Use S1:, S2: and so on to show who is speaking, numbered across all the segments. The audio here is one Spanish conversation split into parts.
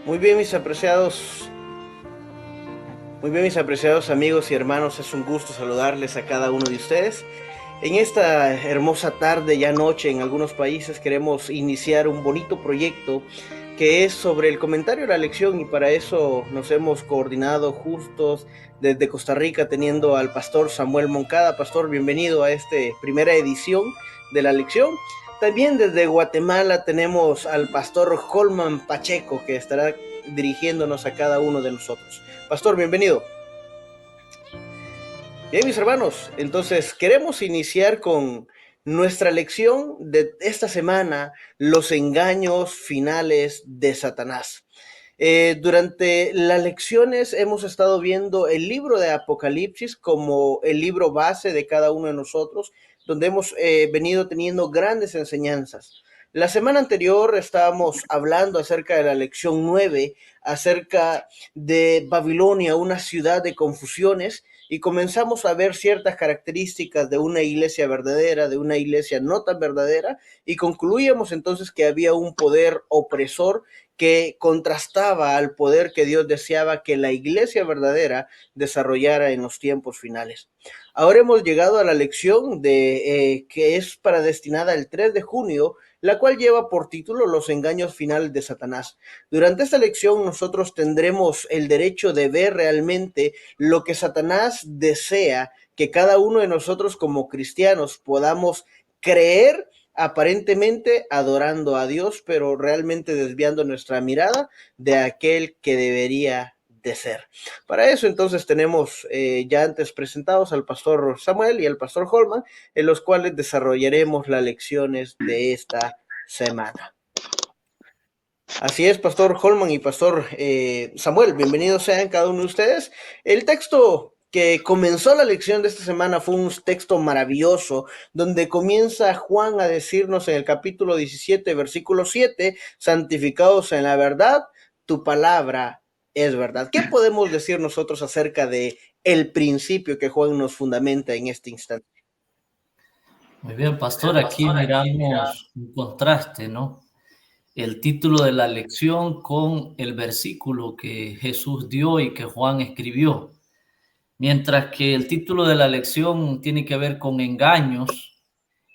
S1: Muy bien, mis apreciados, muy bien, mis apreciados amigos y hermanos, es un gusto saludarles a cada uno de ustedes. En esta hermosa tarde, ya noche, en algunos países queremos iniciar un bonito proyecto que es sobre el comentario de la lección, y para eso nos hemos coordinado justos desde Costa Rica, teniendo al pastor Samuel Moncada. Pastor, bienvenido a esta primera edición de la lección. También desde Guatemala tenemos al pastor Holman Pacheco, que estará dirigiéndonos a cada uno de nosotros. Pastor, bienvenido. Bien, mis hermanos, entonces queremos iniciar con nuestra lección de esta semana, los engaños finales de Satanás. Durante las lecciones hemos estado viendo el libro de Apocalipsis como el libro base de cada uno de nosotros, donde hemos venido teniendo grandes enseñanzas. La semana anterior estábamos hablando acerca de la lección 9, acerca de Babilonia, una ciudad de confusiones, y comenzamos a ver ciertas características de una iglesia verdadera, de una iglesia no tan verdadera, y concluíamos entonces que había un poder opresor que contrastaba al poder que Dios deseaba que la iglesia verdadera desarrollara en los tiempos finales. Ahora hemos llegado a la lección que es para destinada el 3 de junio, la cual lleva por título Los engaños finales de Satanás. Durante esta lección nosotros tendremos el derecho de ver realmente lo que Satanás desea que cada uno de nosotros como cristianos podamos creer, aparentemente adorando a Dios, pero realmente desviando nuestra mirada de aquel que debería de ser. Para eso entonces tenemos ya antes presentados al pastor Samuel y al pastor Holman, en los cuales desarrollaremos las lecciones de esta semana. Así es, pastor Holman y pastor Samuel, bienvenidos sean cada uno de ustedes. El texto que comenzó la lección de esta semana fue un texto maravilloso, donde comienza Juan a decirnos en el capítulo 17, versículo 7, santificados en la verdad, tu palabra es verdad. ¿Qué podemos decir nosotros acerca de el principio que Juan nos fundamenta en este instante?
S2: Muy bien, pastor, aquí miramos un contraste, ¿no? El título de la lección con el versículo que Jesús dio y que Juan escribió. Mientras que el título de la lección tiene que ver con engaños,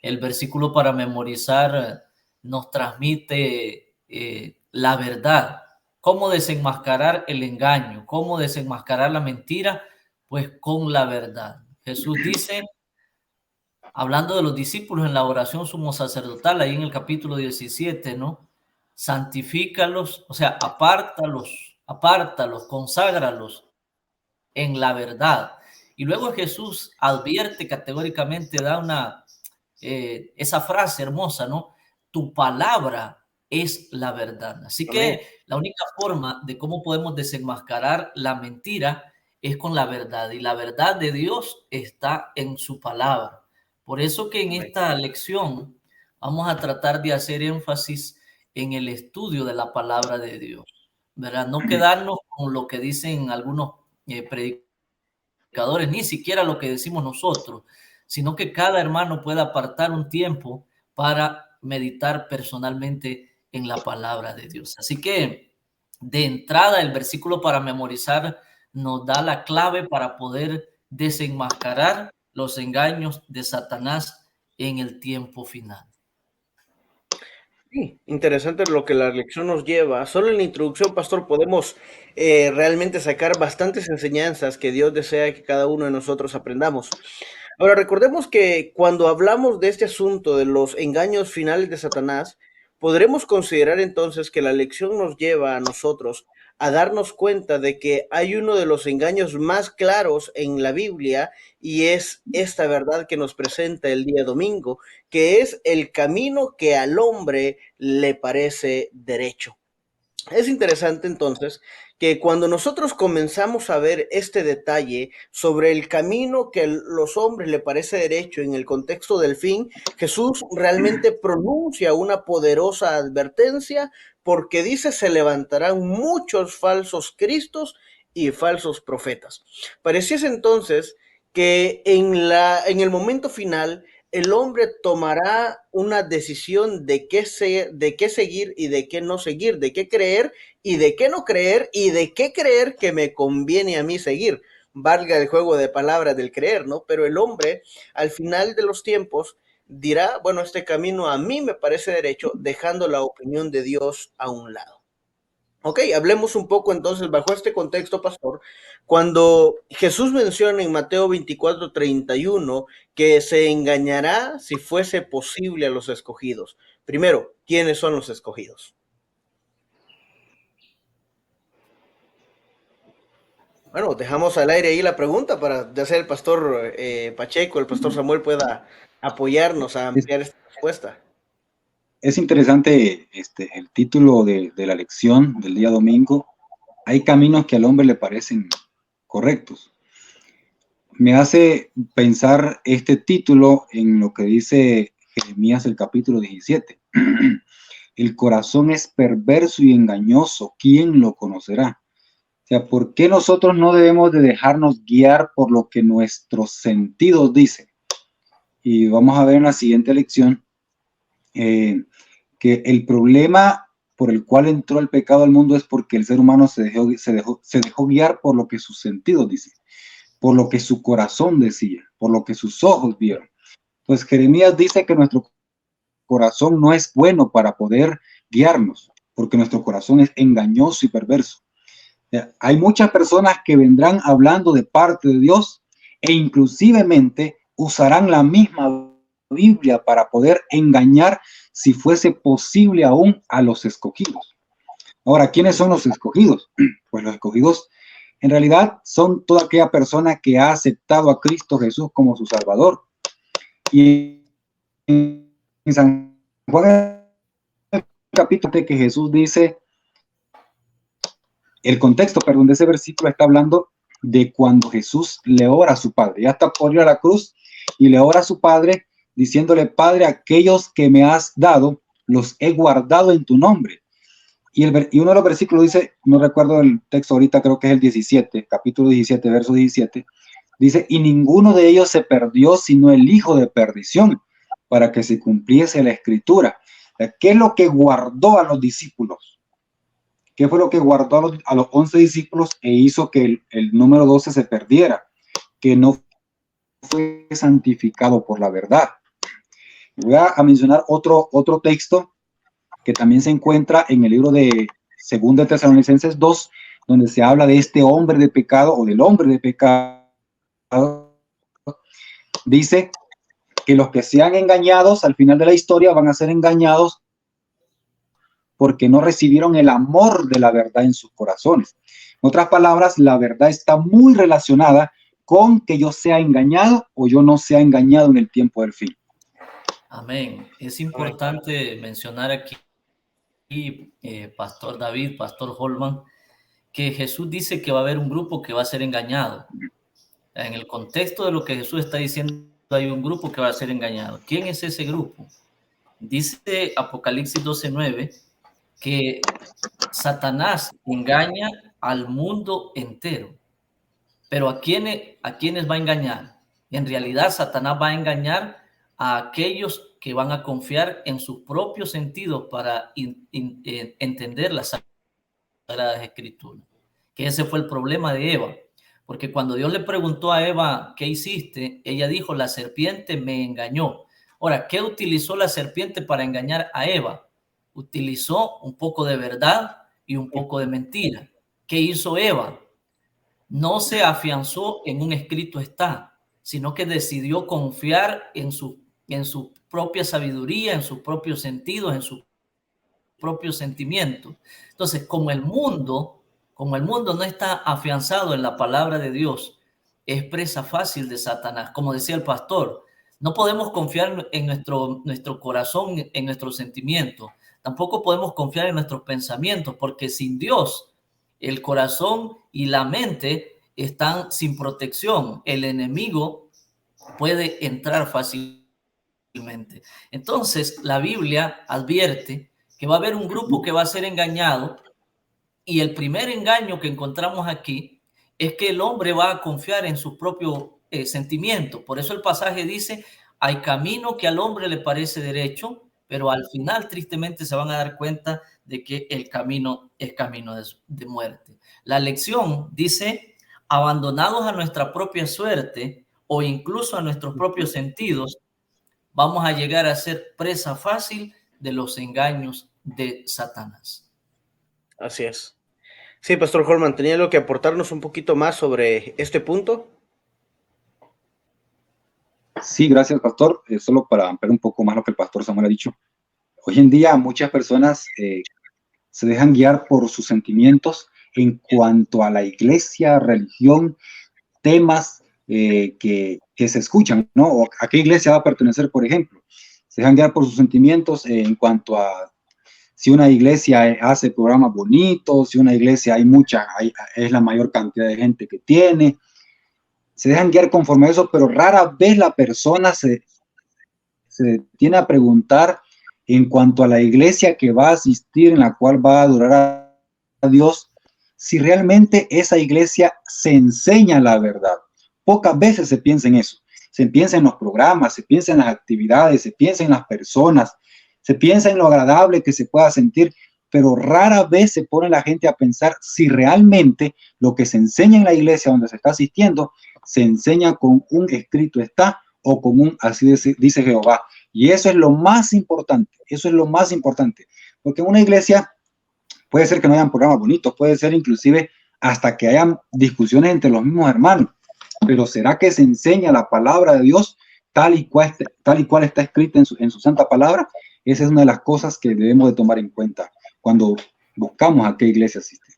S2: el versículo para memorizar nos transmite la verdad. ¿Cómo desenmascarar el engaño? ¿Cómo desenmascarar la mentira? Pues con la verdad. Jesús dice, hablando de los discípulos en la oración sumo sacerdotal, ahí en el capítulo 17, ¿no? Santifícalos, o sea, apártalos, conságralos en la verdad. Y luego Jesús advierte categóricamente, da esa frase hermosa, ¿no? Tu palabra es la verdad. Así
S1: Amén.
S2: que la única forma de cómo podemos desenmascarar la mentira es con la verdad. Y la verdad de Dios está en su palabra. Por eso que en
S1: Amén.
S2: esta lección vamos a tratar de hacer énfasis en el estudio de la palabra de Dios, ¿verdad? No quedarnos con lo que dicen algunos predicadores, ni siquiera lo que decimos nosotros, sino que cada hermano pueda apartar un tiempo para meditar personalmente en la palabra de Dios. Así que de entrada el versículo para memorizar nos da la clave para poder desenmascarar los engaños de Satanás en el tiempo final.
S1: Sí, interesante lo que la lección nos lleva. Solo en la introducción, pastor, podemos realmente sacar bastantes enseñanzas que Dios desea que cada uno de nosotros aprendamos. Ahora, recordemos que cuando hablamos de este asunto de los engaños finales de Satanás, podremos considerar entonces que la lección nos lleva a nosotros a darnos cuenta de que hay uno de los engaños más claros en la Biblia, y es esta verdad que nos presenta el día domingo, que es el camino que al hombre le parece derecho. Es interesante entonces que cuando nosotros comenzamos a ver este detalle sobre el camino que a los hombres le parece derecho en el contexto del fin, Jesús realmente pronuncia una poderosa advertencia, porque dice: se levantarán muchos falsos cristos y falsos profetas. Pareciese entonces que en el momento final el hombre tomará una decisión de de qué seguir y de qué no seguir, de qué creer y de qué no creer y de qué creer que me conviene a mí seguir. Valga el juego de palabras del creer, ¿no? Pero el hombre, al final de los tiempos, dirá, bueno, este camino a mí me parece derecho, dejando la opinión de Dios a un lado. Ok, hablemos un poco entonces bajo este contexto, pastor. Cuando Jesús menciona en Mateo 24:31 que se engañará si fuese posible a los escogidos. Primero, ¿quiénes son los escogidos? Bueno, dejamos al aire ahí la pregunta para ya sea el pastor Pacheco, el pastor Samuel pueda apoyarnos a
S3: Es,
S1: ampliar esta respuesta.
S3: es interesante el título de la lección del día domingo. Hay caminos que al hombre le parecen correctos. Me hace pensar este título en lo que dice Jeremías el capítulo 17. El corazón es perverso y engañoso, ¿quién lo conocerá? O sea, ¿por qué nosotros no debemos de dejarnos guiar por lo que nuestros sentidos dicen? Y vamos a ver en la siguiente lección que el problema por el cual entró el pecado al mundo es porque el ser humano se dejó guiar por lo que sus sentidos dicen, por lo que su corazón decía, por lo que sus ojos vieron. Entonces Jeremías dice que nuestro corazón no es bueno para poder guiarnos, porque nuestro corazón es engañoso y perverso. Hay muchas personas que vendrán hablando de parte de Dios e inclusivemente usarán la misma Biblia para poder engañar si fuese posible aún a los escogidos. Ahora, ¿quiénes son los escogidos? Pues los escogidos en realidad son toda aquella persona que ha aceptado a Cristo Jesús como su Salvador. Y en San Juan, el capítulo que Jesús dice, el contexto, perdón, de ese versículo está hablando de cuando Jesús le ora a su Padre. Ya está por ir a la cruz y le ora a su Padre diciéndole, Padre, aquellos que me has dado, los he guardado en tu nombre. Y uno de los versículos dice, no recuerdo el texto ahorita, creo que es el 17, capítulo 17, verso 17, dice, y ninguno de ellos se perdió, sino el hijo de perdición, para que se cumpliese la escritura. ¿Qué es lo que guardó a los discípulos? ¿Qué fue lo que guardó a los 11 discípulos e hizo que el número 12 se perdiera? Que no fue santificado por la verdad. Voy a mencionar otro texto que también se encuentra en el libro de 2 de Tesalonicenses 2, donde se habla de este hombre de pecado o del hombre de pecado. Dice que los que sean engañados al final de la historia van a ser engañados porque no recibieron el amor de la verdad en sus corazones. En otras palabras, la verdad está muy relacionada con que yo sea engañado o yo no sea engañado en el tiempo del fin.
S2: Amén. Es importante mencionar aquí, Pastor David, Pastor Holman, que Jesús dice que va a haber un grupo que va a ser engañado. En el contexto de lo que Jesús está diciendo, hay un grupo que va a ser engañado. ¿Quién es ese grupo? Dice Apocalipsis 12:9 que Satanás engaña al mundo entero. Pero ¿a quiénes va a engañar? En realidad, Satanás va a engañar a aquellos que van a confiar en sus propios sentidos para entender las Sagradas Escrituras. Que ese fue el problema de Eva. Porque cuando Dios le preguntó a Eva, ¿qué hiciste? Ella dijo, la serpiente me engañó. Ahora, ¿qué utilizó la serpiente para engañar a Eva? Utilizó un poco de verdad y un poco de mentira. ¿Qué hizo Eva? No se afianzó en un escrito está, sino que decidió confiar en su propia sabiduría, en sus propios sentidos, en sus propios sentimientos. Entonces, como el mundo no está afianzado en la palabra de Dios, es presa fácil de Satanás. Como decía el pastor, no podemos confiar en nuestro corazón, en nuestros sentimientos. Tampoco podemos confiar en nuestros pensamientos, porque sin Dios, el corazón y la mente están sin protección. El enemigo puede entrar fácilmente. Entonces, la Biblia advierte que va a haber un grupo que va a ser engañado, y el primer engaño que encontramos aquí es que el hombre va a confiar en sus propios sentimientos. Por eso el pasaje dice, hay camino que al hombre le parece derecho, pero al final tristemente se van a dar cuenta de que el camino es camino de muerte. La lección dice, abandonados a nuestra propia suerte o incluso a nuestros propios sentidos, vamos a llegar a ser presa fácil de los engaños de Satanás.
S1: Así es. Sí, Pastor Holman, ¿tenía algo que aportarnos un poquito más sobre este punto?
S3: Sí, gracias, pastor. Solo para ampliar un poco más lo que el pastor Samuel ha dicho. Hoy en día muchas personas se dejan guiar por sus sentimientos en cuanto a la iglesia, religión, temas que se escuchan, ¿no? O a qué iglesia va a pertenecer, por ejemplo. Se dejan guiar por sus sentimientos en cuanto a si una iglesia hace programas bonitos, si una iglesia es la mayor cantidad de gente que tiene. Se dejan guiar conforme a eso, pero rara vez la persona se tiene a preguntar en cuanto a la iglesia que va a asistir, en la cual va a adorar a Dios, si realmente esa iglesia se enseña la verdad. Pocas veces se piensa en eso. Se piensa en los programas, se piensa en las actividades, se piensa en las personas, se piensa en lo agradable que se pueda sentir, pero rara vez se pone la gente a pensar si realmente lo que se enseña en la iglesia donde se está asistiendo se enseña con un escrito está o con un así dice Jehová. Y eso es lo más importante, porque en una iglesia puede ser que no hayan programas bonitos, puede ser inclusive hasta que hayan discusiones entre los mismos hermanos, pero ¿será que se enseña la palabra de Dios tal y cual está escrita en su santa palabra? Esa es una de las cosas que debemos de tomar en cuenta cuando buscamos a qué iglesia asistir.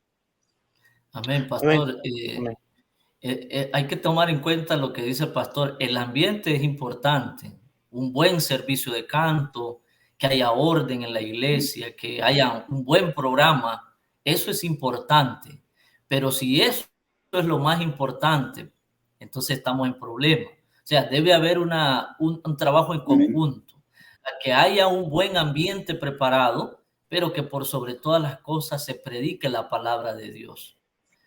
S2: Amén, pastor.
S1: Amén.
S2: Hay que tomar en cuenta lo que dice el pastor. El ambiente es importante. Un buen servicio de canto, que haya orden en la iglesia, que haya un buen programa. Eso es importante. Pero si eso es lo más importante, entonces estamos en problema. O sea, debe haber un trabajo en conjunto. Que haya un buen ambiente preparado, pero que por sobre todas las cosas se predique la palabra de Dios.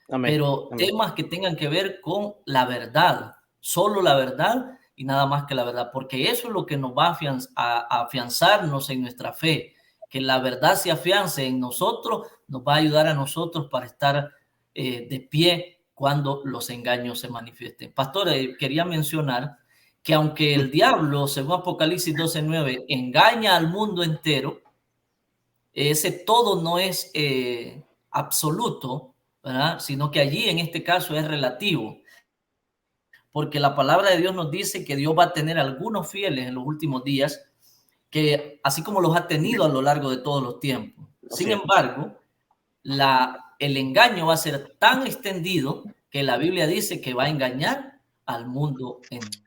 S1: Amén.
S2: Pero
S1: Amén.
S2: temas que tengan que ver con la verdad, solo la verdad y nada más que la verdad, porque eso es lo que nos va a afianzarnos en nuestra fe, que la verdad se afiance en nosotros, nos va a ayudar a nosotros para estar de pie cuando los engaños se manifiesten. Pastor, quería mencionar que aunque el diablo, según Apocalipsis 12:9, engaña al mundo entero, ese todo no es absoluto, ¿verdad? Sino que allí en este caso es relativo, porque la palabra de Dios nos dice que Dios va a tener algunos fieles en los últimos días, que así como los ha tenido a lo largo de todos los tiempos. Sin embargo, el engaño va a ser tan extendido que la Biblia dice que va a engañar al mundo entero.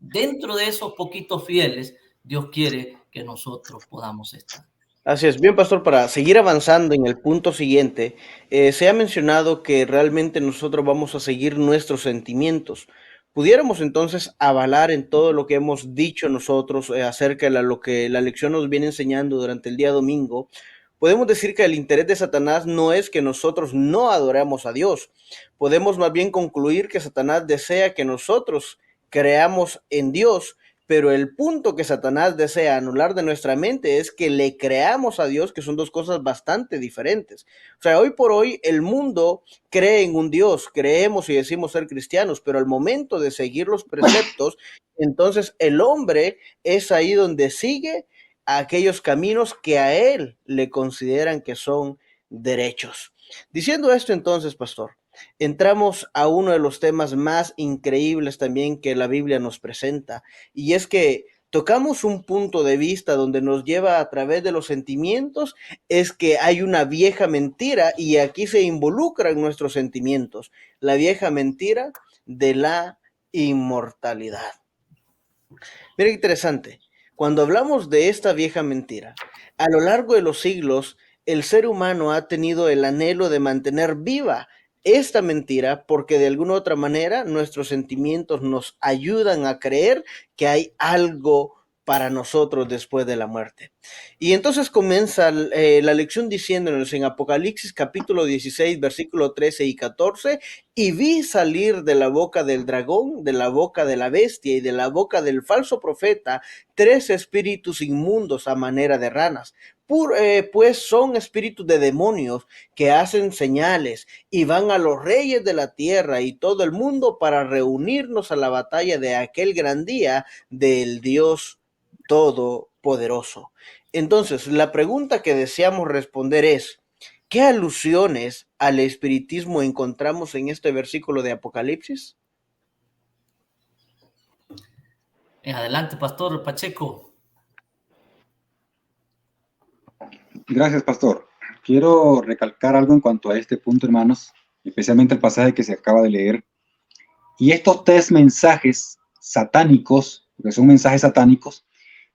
S2: Dentro de esos poquitos fieles, Dios quiere que nosotros podamos estar.
S1: Así es. Bien, pastor, para seguir avanzando en el punto siguiente, se ha mencionado que realmente nosotros vamos a seguir nuestros sentimientos. ¿Pudiéramos entonces avalar en todo lo que hemos dicho nosotros acerca de lo que la lección nos viene enseñando durante el día domingo? Podemos decir que el interés de Satanás no es que nosotros no adoremos a Dios. Podemos más bien concluir que Satanás desea que nosotros creamos en Dios, pero el punto que Satanás desea anular de nuestra mente es que le creamos a Dios, que son dos cosas bastante diferentes. O sea, hoy por hoy el mundo cree en un Dios, creemos y decimos ser cristianos, pero al momento de seguir los preceptos, entonces el hombre es ahí donde sigue aquellos caminos que a él le consideran que son derechos. Diciendo esto entonces, pastor, entramos a uno de los temas más increíbles también que la Biblia nos presenta, y es que tocamos un punto de vista donde nos lleva a través de los sentimientos, es que hay una vieja mentira y aquí se involucran nuestros sentimientos, la vieja mentira de la inmortalidad. Mira qué interesante, cuando hablamos de esta vieja mentira, a lo largo de los siglos, el ser humano ha tenido el anhelo de mantener viva esta mentira porque de alguna u otra manera nuestros sentimientos nos ayudan a creer que hay algo para nosotros después de la muerte. Y entonces comienza la lección diciéndonos en Apocalipsis capítulo 16, versículo 13 y 14, y vi salir de la boca del dragón, de la boca de la bestia y de la boca del falso profeta 3 espíritus inmundos a manera de ranas, pues son espíritus de demonios que hacen señales y van a los reyes de la tierra y todo el mundo para reunirnos a la batalla de aquel gran día del Dios Todopoderoso. Entonces, la pregunta que deseamos responder es, ¿qué alusiones al espiritismo encontramos en este versículo de Apocalipsis?
S2: Adelante, Pastor Pacheco.
S3: Gracias, pastor. Quiero recalcar algo en cuanto a este punto, hermanos, especialmente el pasaje que se acaba de leer. Y estos 3 mensajes satánicos, porque son mensajes satánicos,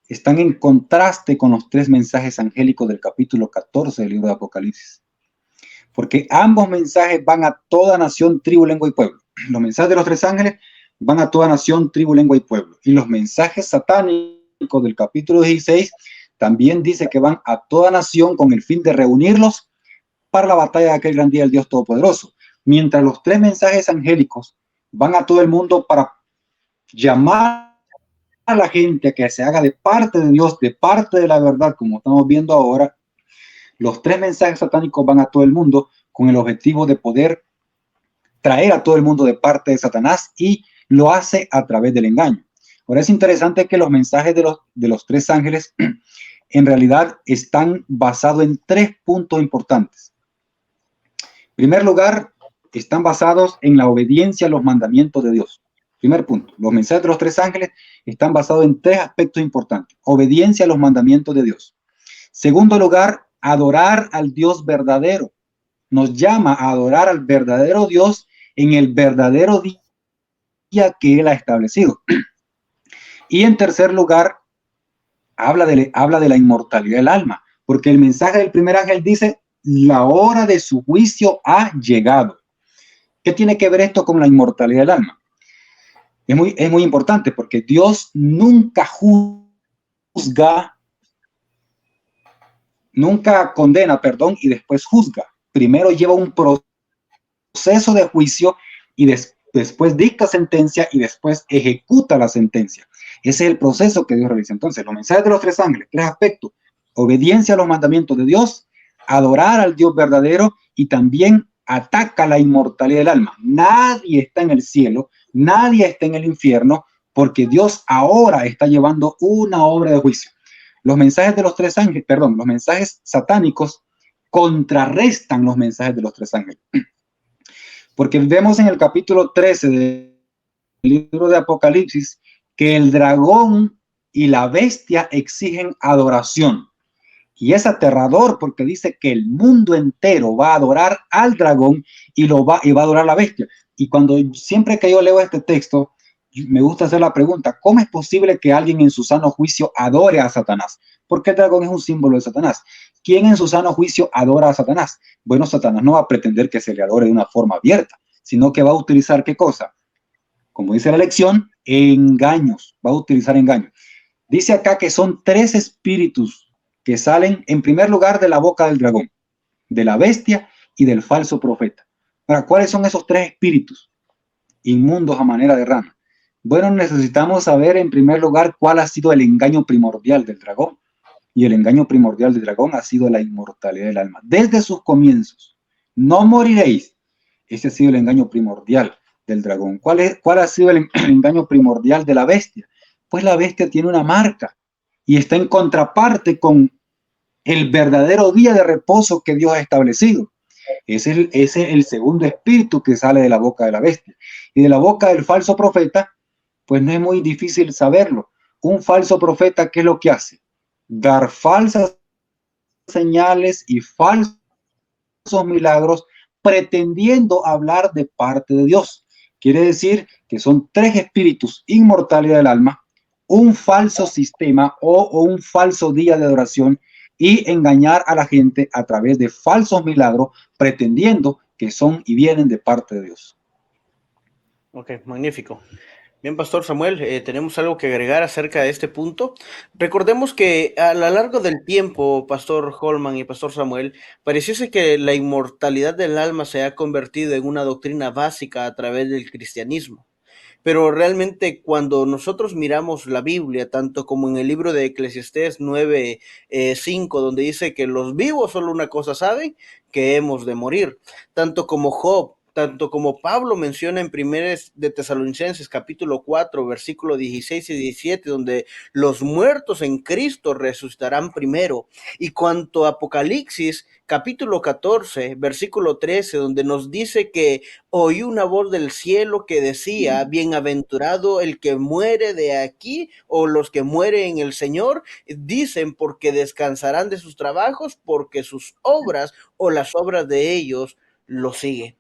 S3: están en contraste con los 3 mensajes angélicos del capítulo 14 del libro de Apocalipsis. Porque ambos mensajes van a toda nación, tribu, lengua y pueblo. Los mensajes de los 3 ángeles van a toda nación, tribu, lengua y pueblo. Y los mensajes satánicos del capítulo 16 también dice que van a toda nación con el fin de reunirlos para la batalla de aquel gran día del Dios Todopoderoso. Mientras los 3 mensajes angélicos van a todo el mundo para llamar a la gente a que se haga de parte de Dios, de parte de la verdad, como estamos viendo ahora, los 3 mensajes satánicos van a todo el mundo con el objetivo de poder traer a todo el mundo de parte de Satanás, y lo hace a través del engaño. Ahora es interesante que los mensajes de los 3 ángeles en realidad están basados en 3 puntos importantes. En primer lugar, están basados en la obediencia a los mandamientos de Dios. Primer punto, los mensajes de los 3 ángeles están basados en 3 aspectos importantes. Obediencia a los mandamientos de Dios. Segundo lugar, adorar al Dios verdadero. Nos llama a adorar al verdadero Dios en el verdadero día que Él ha establecido. Y en tercer lugar, habla de la inmortalidad del alma, porque el mensaje del primer ángel dice, la hora de su juicio ha llegado. ¿Qué tiene que ver esto con la inmortalidad del alma? Es muy importante, porque Dios nunca juzga, nunca condena, y después juzga. Primero lleva un proceso de juicio y después dicta sentencia y después ejecuta la sentencia. Ese es el proceso que Dios realiza. Entonces, los mensajes de los 3 ángeles, 3 aspectos: obediencia a los mandamientos de Dios, adorar al Dios verdadero, y también ataca la inmortalidad del alma. Nadie está en el cielo, nadie está en el infierno, porque Dios ahora está llevando una obra de juicio. Los mensajes de los 3 ángeles, los mensajes satánicos contrarrestan los mensajes de los 3 ángeles. Porque vemos en el capítulo 13 del libro de Apocalipsis que el dragón y la bestia exigen adoración. Y es aterrador, porque dice que el mundo entero va a adorar al dragón y va a adorar a la bestia. Y siempre que yo leo este texto, me gusta hacer la pregunta, ¿cómo es posible que alguien en su sano juicio adore a Satanás? Porque el dragón es un símbolo de Satanás. ¿Quién en su sano juicio adora a Satanás? Bueno, Satanás no va a pretender que se le adore de una forma abierta, sino que va a utilizar, ¿qué cosa? Como dice la lección, engaños. Va a utilizar engaños. Dice acá que son 3 espíritus que salen en primer lugar de la boca del dragón, de la bestia y del falso profeta. Ahora, ¿cuáles son esos 3 espíritus inmundos a manera de rana? Bueno, necesitamos saber en primer lugar cuál ha sido el engaño primordial del dragón. Y el engaño primordial del dragón ha sido la inmortalidad del alma. Desde sus comienzos, no moriréis. Ese ha sido el engaño primordial del dragón. ¿Cuál ha sido el engaño primordial de la bestia? Pues la bestia tiene una marca y está en contraparte con el verdadero día de reposo que Dios ha establecido. Ese es el segundo espíritu que sale de la boca de la bestia. Y de la boca del falso profeta, pues no es muy difícil saberlo. Un falso profeta, ¿qué es lo que hace? Dar falsas señales y falsos milagros, pretendiendo hablar de parte de Dios. Quiere decir que son 3 espíritus: inmortalidad del alma, un falso sistema o un falso día de adoración, y engañar a la gente a través de falsos milagros, pretendiendo que son y vienen de parte de Dios.
S1: Ok, magnífico. Bien, Pastor Samuel, tenemos algo que agregar acerca de este punto. Recordemos que a lo largo del tiempo, Pastor Holman y Pastor Samuel, pareciese que la inmortalidad del alma se ha convertido en una doctrina básica a través del cristianismo. Pero realmente cuando nosotros miramos la Biblia, tanto como en el libro de Eclesiastés 9, 5, donde dice que los vivos solo una cosa saben, que hemos de morir, tanto como Job, tanto como Pablo menciona en 1 de Tesalonicenses capítulo 4, versículo 16 y 17, donde los muertos en Cristo resucitarán primero. Y cuanto a Apocalipsis capítulo 14, versículo 13, donde nos dice que oí una voz del cielo que decía, bienaventurado el que muere de aquí o los que mueren en el Señor, dicen porque descansarán de sus trabajos, porque sus obras o las obras de ellos lo siguen.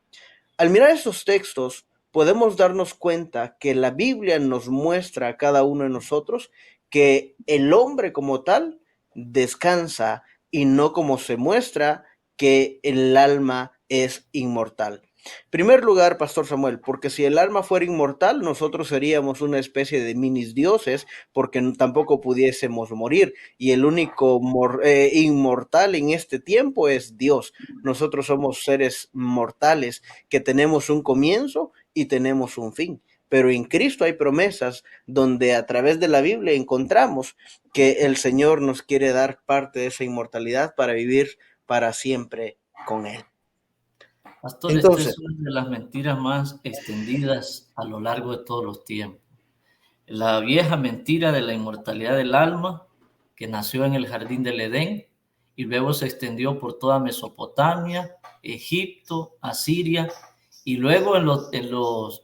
S1: Al mirar estos textos, podemos darnos cuenta que la Biblia nos muestra a cada uno de nosotros que el hombre como tal descansa y no como se muestra que el alma es inmortal. En primer lugar, Pastor Samuel, porque si el alma fuera inmortal, nosotros seríamos una especie de minis dioses, porque tampoco pudiésemos morir, y el único inmortal en este tiempo es Dios. Nosotros somos seres mortales que tenemos un comienzo y tenemos un fin. Pero en Cristo hay promesas donde a través de la Biblia encontramos que el Señor nos quiere dar parte de esa inmortalidad para vivir para siempre con Él.
S2: Pastor, esta
S1: Entonces,
S2: es una de las mentiras más extendidas a lo largo de todos los tiempos. La vieja mentira de la inmortalidad del alma, que nació en el jardín del Edén y luego se extendió por toda Mesopotamia, Egipto, Asiria y luego en los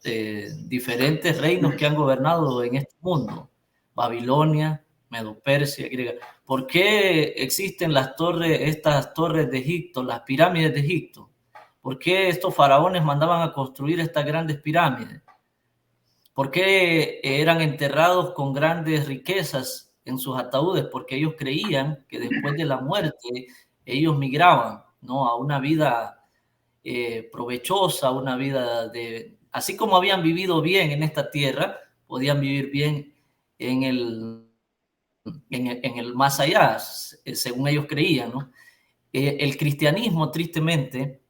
S2: diferentes reinos que han gobernado en este mundo, Babilonia, Medo-Persia, griega. ¿Por qué existen estas torres de Egipto, las pirámides de Egipto? ¿Por qué estos faraones mandaban a construir estas grandes pirámides? ¿Por qué eran enterrados con grandes riquezas en sus ataúdes? Porque ellos creían que después de la muerte ellos migraban, ¿no?, a una vida provechosa, una vida así como habían vivido bien en esta tierra, podían vivir bien en el más allá, según ellos creían, ¿no? El cristianismo, tristemente,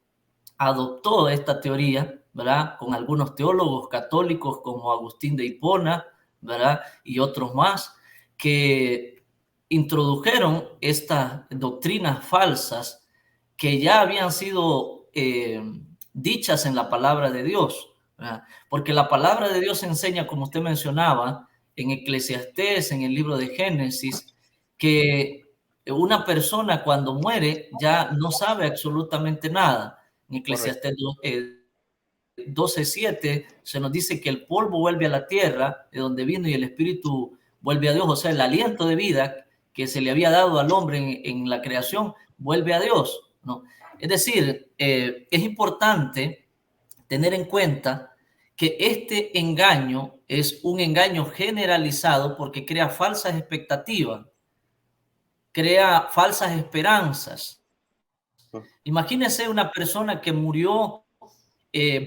S2: adoptó esta teoría, ¿verdad?, con algunos teólogos católicos como Agustín de Hipona, ¿verdad?, y otros más, que introdujeron estas doctrinas falsas que ya habían sido dichas en la palabra de Dios, ¿verdad? Porque la palabra de Dios enseña, como usted mencionaba, en Eclesiastés, en el libro de Génesis, que una persona cuando muere ya no sabe absolutamente nada. En Eclesiastés 12:7 se nos dice que el polvo vuelve a la tierra de donde vino y el espíritu vuelve a Dios. O sea, el aliento de vida que se le había dado al hombre en la creación vuelve a Dios, ¿no? Es decir, es importante tener en cuenta que este engaño es un engaño generalizado porque crea falsas expectativas, crea falsas esperanzas. Imagínense una persona que murió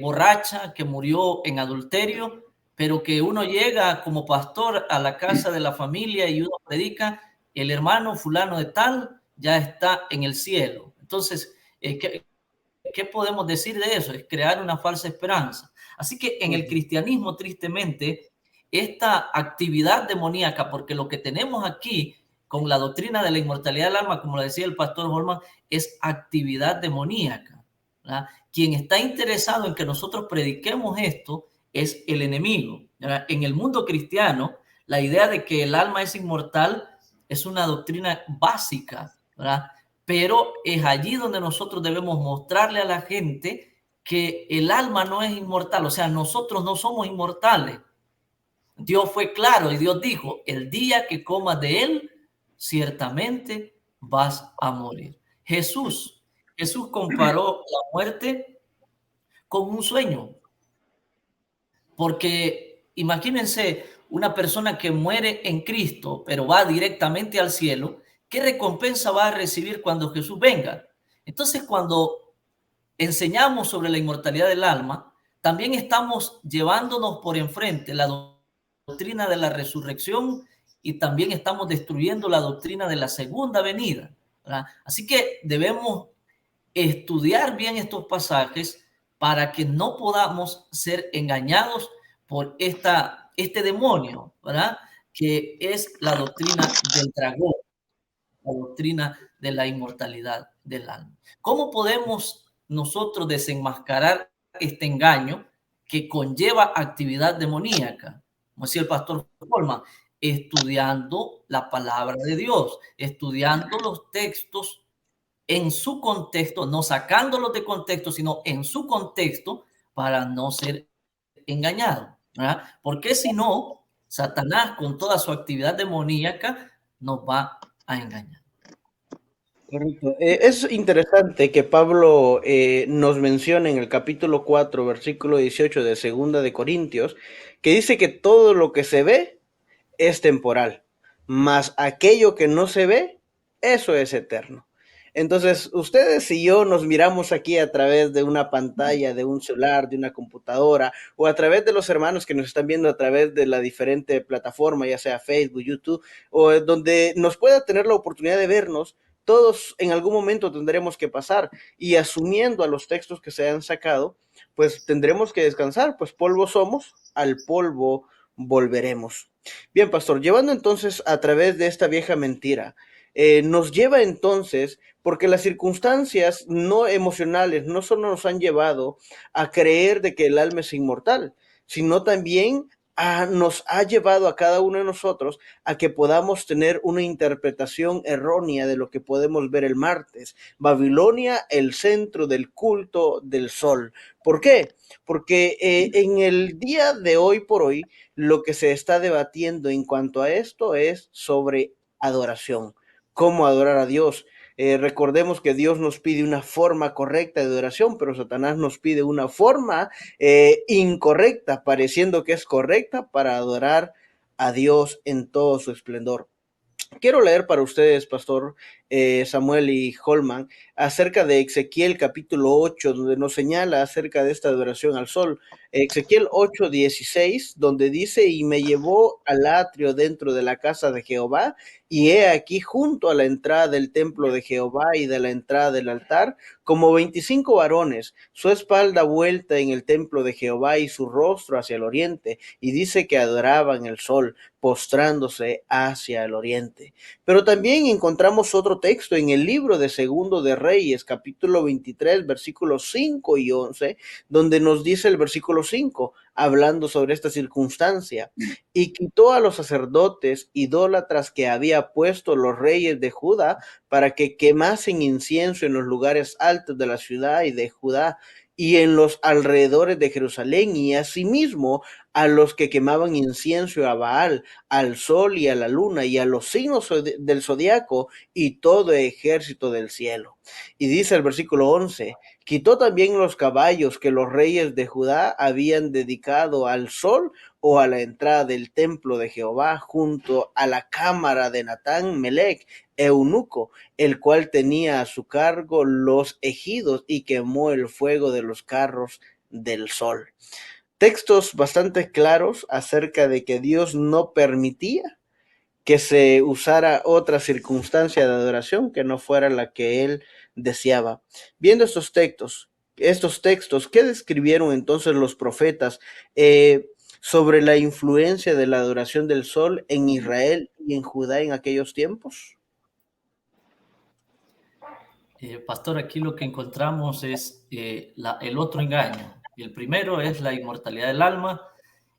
S2: borracha, que murió en adulterio, pero que uno llega como pastor a la casa de la familia y uno predica, el hermano fulano de tal ya está en el cielo. Entonces, ¿qué podemos decir de eso? Es crear una falsa esperanza. Así que en el cristianismo, tristemente, esta actividad demoníaca, porque lo que tenemos aquí con la doctrina de la inmortalidad del alma, como lo decía el pastor Holman, es actividad demoníaca, ¿verdad? Quien está interesado en que nosotros prediquemos esto es el enemigo, ¿verdad? En el mundo cristiano, la idea de que el alma es inmortal es una doctrina básica, ¿verdad? Pero es allí donde nosotros debemos mostrarle a la gente que el alma no es inmortal, o sea, nosotros no somos inmortales. Dios fue claro y Dios dijo, el día que comas de él, ciertamente vas a morir. Jesús comparó la muerte con un sueño, porque imagínense una persona que muere en Cristo, pero va directamente al cielo, ¿qué recompensa va a recibir cuando Jesús venga? Entonces, cuando enseñamos sobre la inmortalidad del alma, también estamos llevándonos por enfrente la doctrina de la resurrección y también estamos destruyendo la doctrina de la segunda venida, ¿verdad? Así que debemos estudiar bien estos pasajes para que no podamos ser engañados por este demonio, ¿verdad? Que es la doctrina del dragón, la doctrina de la inmortalidad del alma. ¿Cómo podemos nosotros desenmascarar este engaño que conlleva actividad demoníaca? Como decía el pastor Forman, estudiando la palabra de Dios, estudiando los textos en su contexto, no sacándolos de contexto, sino en su contexto para no ser engañado, ¿verdad? Porque si no, Satanás con toda su actividad demoníaca nos va a engañar.
S1: Correcto. Es interesante que Pablo nos menciona en el capítulo 4, versículo 18 de Segunda de Corintios, que dice que todo lo que se ve es temporal, mas aquello que no se ve, eso es eterno. Entonces, ustedes y yo nos miramos aquí a través de una pantalla, de un celular, de una computadora, o a través de los hermanos que nos están viendo a través de la diferente plataforma, ya sea Facebook, YouTube, o donde nos pueda tener la oportunidad de vernos. Todos en algún momento tendremos que pasar y asumiendo a los textos que se han sacado, pues tendremos que descansar, pues polvo somos, al polvo volveremos. Bien, pastor, llevando entonces a través de esta vieja mentira, nos lleva entonces, porque las circunstancias no emocionales no solo nos han llevado a creer de que el alma es inmortal, sino también nos ha llevado a cada uno de nosotros a que podamos tener una interpretación errónea de lo que podemos ver el martes. Babilonia, el centro del culto del sol. ¿Por qué? Porque en el día de hoy por hoy, lo que se está debatiendo en cuanto a esto es sobre adoración, cómo adorar a Dios. Recordemos que Dios nos pide una forma correcta de adoración, pero Satanás nos pide una forma incorrecta, pareciendo que es correcta para adorar a Dios en todo su esplendor. Quiero leer para ustedes, Pastor Samuel y Holman, acerca de Ezequiel capítulo 8, donde nos señala acerca de esta adoración al sol. Ezequiel 8:16, donde dice, y me llevó al atrio dentro de la casa de Jehová, y he aquí junto a la entrada del templo de Jehová y de la entrada del altar, como 25 varones, su espalda vuelta en el templo de Jehová y su rostro hacia el oriente, y dice que adoraban el sol, postrándose hacia el oriente. Pero también encontramos otro texto en el libro de Segundo de Reyes, capítulo 23, versículos 5 y 11, donde nos dice el versículo 5, hablando sobre esta circunstancia, y quitó a los sacerdotes idólatras que había puesto los reyes de Judá para que quemasen incienso en los lugares altos de la ciudad y de Judá y en los alrededores de Jerusalén, y asimismo a los que quemaban incienso a Baal, al sol y a la luna, y a los signos del zodiaco, y todo ejército del cielo. Y dice el versículo 11, quitó también los caballos que los reyes de Judá habían dedicado al sol o a la entrada del templo de Jehová, junto a la cámara de Natán Melech, eunuco, el cual tenía a su cargo los ejidos, y quemó el fuego de los carros del sol. Textos bastante claros acerca de que Dios no permitía que se usara otra circunstancia de adoración que no fuera la que él deseaba. Viendo estos textos, ¿qué describieron entonces los profetas sobre la influencia de la adoración del sol en Israel y en Judá en aquellos tiempos?
S2: Pastor, aquí lo que encontramos es el otro engaño. El primero es la inmortalidad del alma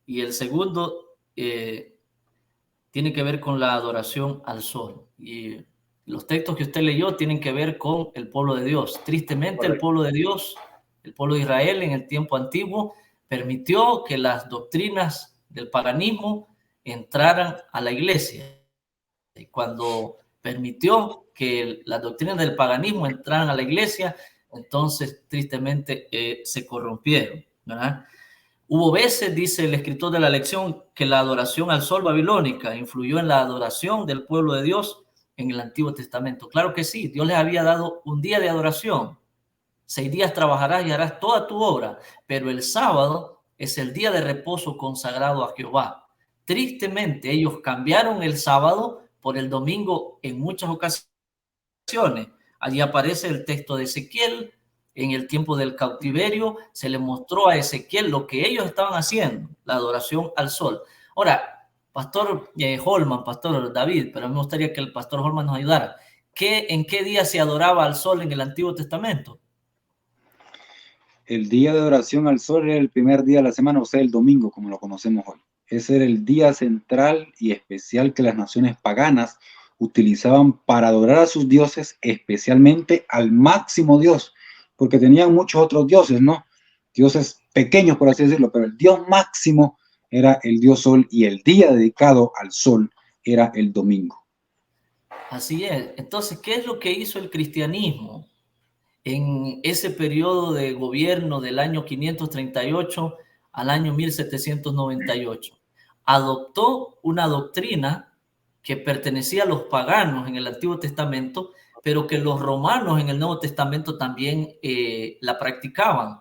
S2: y el segundo tiene que ver con la adoración al sol. Y los textos que usted leyó tienen que ver con el pueblo de Dios. Tristemente, correcto, el pueblo de Dios, el pueblo de Israel en el tiempo antiguo, permitió que las doctrinas del paganismo entraran a la iglesia. Y cuando permitió que las doctrinas del paganismo entraran a la iglesia, entonces tristemente se corrompieron, ¿verdad? Hubo veces, dice el escritor de la lección, que la adoración al sol babilónica influyó en la adoración del pueblo de Dios en el Antiguo Testamento. Claro que sí, Dios les había dado un día de adoración. 6 días trabajarás y harás toda tu obra, pero el sábado es el día de reposo consagrado a Jehová. Tristemente, ellos cambiaron el sábado por el domingo en muchas ocasiones. Allí aparece el texto de Ezequiel. En el tiempo del cautiverio se le mostró a Ezequiel lo que ellos estaban haciendo, la adoración al sol. Ahora, Pastor Holman, Pastor David, pero me gustaría que el Pastor Holman nos ayudara. ¿En qué día se adoraba al sol en el Antiguo Testamento?
S3: El día de adoración al sol era el primer día de la semana, o sea, el domingo, como lo conocemos hoy. Ese era el día central y especial que las naciones paganas utilizaban para adorar a sus dioses, especialmente al máximo Dios, porque tenían muchos otros dioses, ¿no? Dioses pequeños, por así decirlo, pero el Dios máximo era el Dios Sol, y el día dedicado al sol era el domingo.
S2: Así es. Entonces, ¿qué es lo que hizo el cristianismo en ese periodo de gobierno del año 538 al año 1798? Adoptó una doctrina que pertenecía a los paganos en el Antiguo Testamento, pero que los romanos en el Nuevo Testamento también la practicaban.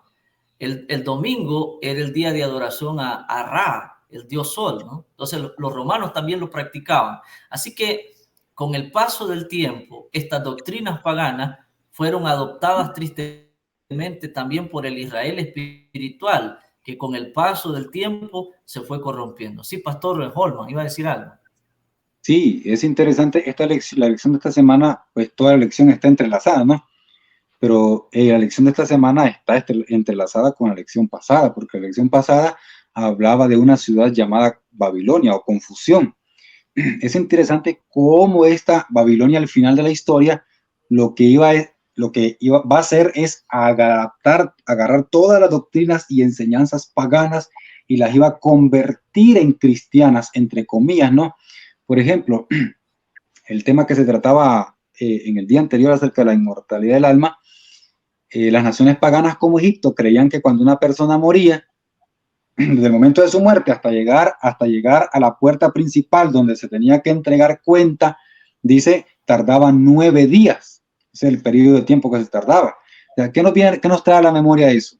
S2: El domingo era el día de adoración a Ra, el dios sol, ¿no? Entonces los romanos también lo practicaban. Así que con el paso del tiempo, estas doctrinas paganas fueron adoptadas tristemente también por el Israel espiritual, que con el paso del tiempo se fue corrompiendo. Sí, Pastor Holman, iba a decir algo.
S3: Sí, es interesante la lección de esta semana, pues toda la lección está entrelazada, ¿no? Pero la lección de esta semana está entrelazada con la lección pasada, porque la lección pasada hablaba de una ciudad llamada Babilonia o confusión. Es interesante cómo esta Babilonia al final de la historia va a hacer es agarrar todas las doctrinas y enseñanzas paganas y las iba a convertir en cristianas, entre comillas, ¿no? Por ejemplo, el tema que se trataba en el día anterior acerca de la inmortalidad del alma, las naciones paganas como Egipto creían que cuando una persona moría, desde el momento de su muerte hasta llegar a la puerta principal donde se tenía que entregar cuenta, dice, tardaba 9 días. Ese es el periodo de tiempo que se tardaba. O sea, ¿qué nos trae a la memoria eso?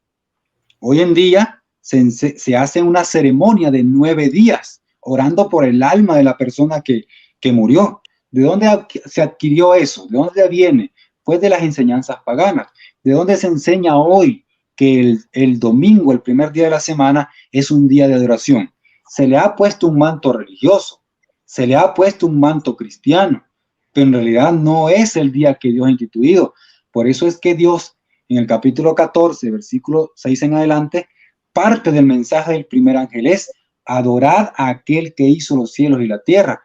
S3: Hoy en día se hace una ceremonia de 9 días, orando por el alma de la persona que murió. ¿De dónde se adquirió eso? ¿De dónde viene? Pues de las enseñanzas paganas. ¿De dónde se enseña hoy que el domingo, el primer día de la semana, es un día de adoración? Se le ha puesto un manto religioso, se le ha puesto un manto cristiano, pero en realidad no es el día que Dios ha instituido. Por eso es que Dios, en el capítulo 14, versículo 6 en adelante, parte del mensaje del primer ángel es adorar a aquel que hizo los cielos y la tierra,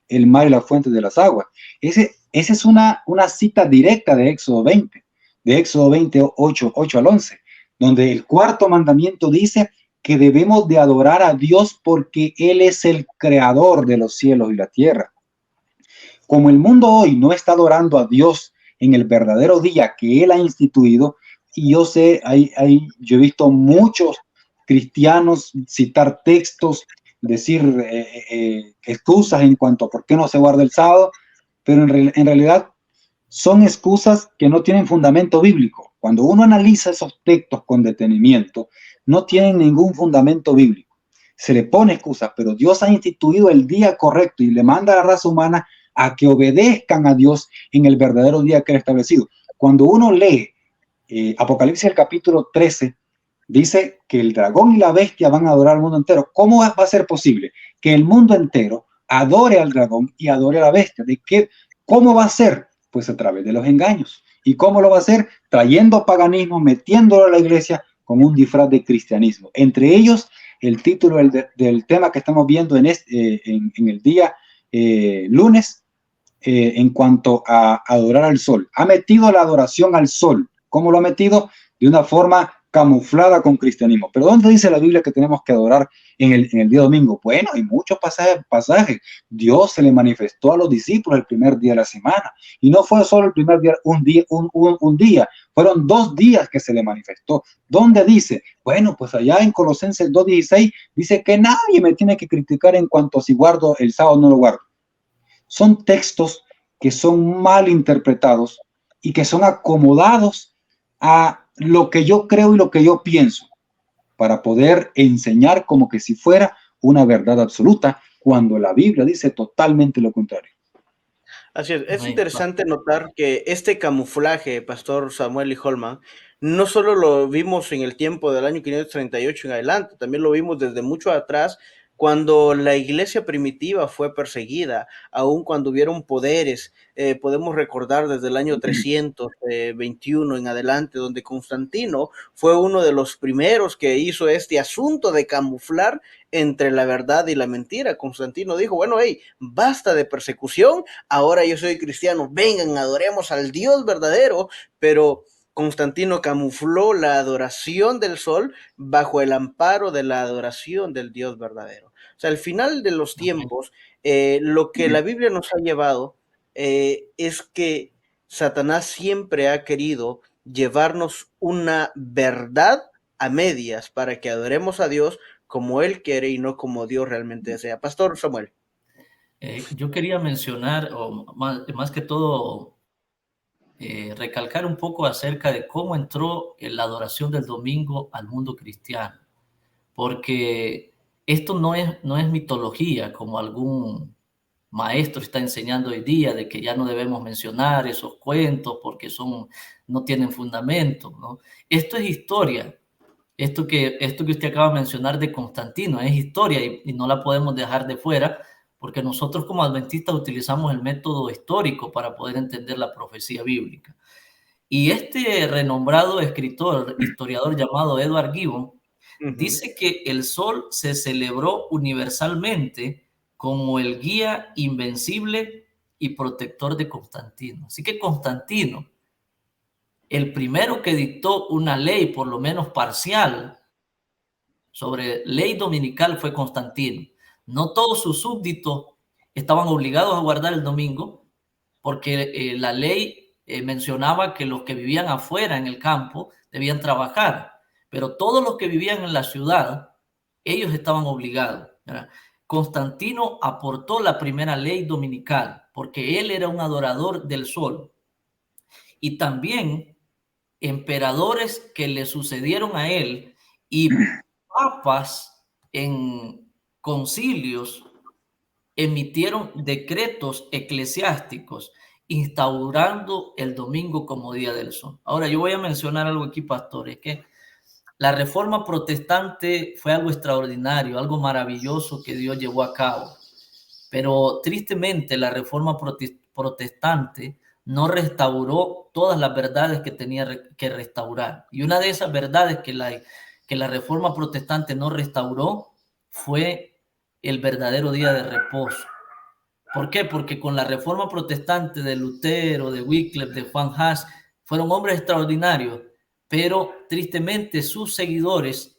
S3: el mar y las fuentes de las aguas. Esa es una cita directa de Éxodo 20, de Éxodo 28, 8 al 11, donde el cuarto mandamiento dice que debemos de adorar a Dios porque Él es el creador de los cielos y la tierra. Como el mundo hoy no está adorando a Dios en el verdadero día que Él ha instituido, y yo sé, yo he visto muchos cristianos citar textos, decir excusas en cuanto a por qué no se guarda el sábado, pero en realidad son excusas que no tienen fundamento bíblico. Cuando uno analiza esos textos con detenimiento, no tienen ningún fundamento bíblico. Se le pone excusas, pero Dios ha instituido el día correcto y le manda a la raza humana a que obedezcan a Dios en el verdadero día que Él ha establecido. Cuando uno lee Apocalipsis el capítulo 13, dice que el dragón y la bestia van a adorar al mundo entero. ¿Cómo va a ser posible que el mundo entero adore al dragón y adore a la bestia? ¿Cómo va a ser? Pues a través de los engaños. ¿Y cómo lo va a hacer? Trayendo paganismo, metiéndolo a la iglesia con un disfraz de cristianismo. Entre ellos, el título del tema que estamos viendo en el día lunes, en cuanto a adorar al sol. Ha metido la adoración al sol. ¿Cómo lo ha metido? De una forma camuflada con cristianismo. Pero ¿dónde dice la Biblia que tenemos que adorar en el día domingo? Bueno, hay muchos pasajes. Dios se le manifestó a los discípulos el primer día de la semana. Y no fue solo el primer día, un día. Fueron 2 días que se le manifestó. ¿Dónde dice? Bueno, pues allá en Colosenses 2:16 dice que nadie me tiene que criticar en cuanto a si guardo el sábado o no lo guardo. Son textos que son mal interpretados y que son acomodados a lo que yo creo y lo que yo pienso, para poder enseñar como que si fuera una verdad absoluta, cuando la Biblia dice totalmente lo contrario.
S1: Así es interesante notar que este camuflaje, Pastor Samuel y Holman, no solo lo vimos en el tiempo del año 538 en adelante, también lo vimos desde mucho atrás, cuando la iglesia primitiva fue perseguida, aun cuando hubieron poderes. Podemos recordar desde el año 321 en adelante, donde Constantino fue uno de los primeros que hizo este asunto de camuflar entre la verdad y la mentira. Constantino dijo, bueno, hey, basta de persecución, ahora yo soy cristiano, vengan, adoremos al Dios verdadero, pero Constantino camufló la adoración del sol bajo el amparo de la adoración del Dios verdadero. O sea, al final de los tiempos, lo que la Biblia nos ha llevado es que Satanás siempre ha querido llevarnos una verdad a medias para que adoremos a Dios como Él quiere y no como Dios realmente desea. Pastor Samuel.
S2: Yo quería mencionar, o más que todo, recalcar un poco acerca de cómo entró la adoración del domingo al mundo cristiano, porque esto no es mitología, como algún maestro está enseñando hoy día, de que ya no debemos mencionar esos cuentos porque no tienen fundamento, ¿no? Esto es historia. Esto que usted acaba de mencionar de Constantino es historia y no la podemos dejar de fuera, porque nosotros como adventistas utilizamos el método histórico para poder entender la profecía bíblica. Y este renombrado escritor, historiador llamado Edward Gibbon, dice que el sol se celebró universalmente como el guía invencible y protector de Constantino. Así que Constantino, el primero que dictó una ley, por lo menos parcial, sobre ley dominical, fue Constantino. No todos sus súbditos estaban obligados a guardar el domingo, porque la ley mencionaba que los que vivían afuera en el campo debían trabajar, pero todos los que vivían en la ciudad, ellos estaban obligados, ¿verdad? Constantino aportó la primera ley dominical porque él era un adorador del sol, y también emperadores que le sucedieron a él y papas en concilios emitieron decretos eclesiásticos instaurando el domingo como día del sol. Ahora, yo voy a mencionar algo aquí, pastores, que la reforma protestante fue algo extraordinario, algo maravilloso que Dios llevó a cabo, pero tristemente la reforma protestante no restauró todas las verdades que tenía que restaurar. Y una de esas verdades que la reforma protestante no restauró fue el verdadero día de reposo. ¿Por qué? Porque con la reforma protestante de Lutero, de Wycliffe, de Juan Hus, fueron hombres extraordinarios, pero tristemente sus seguidores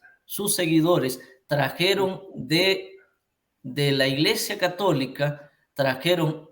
S2: trajeron de la Iglesia Católica, trajeron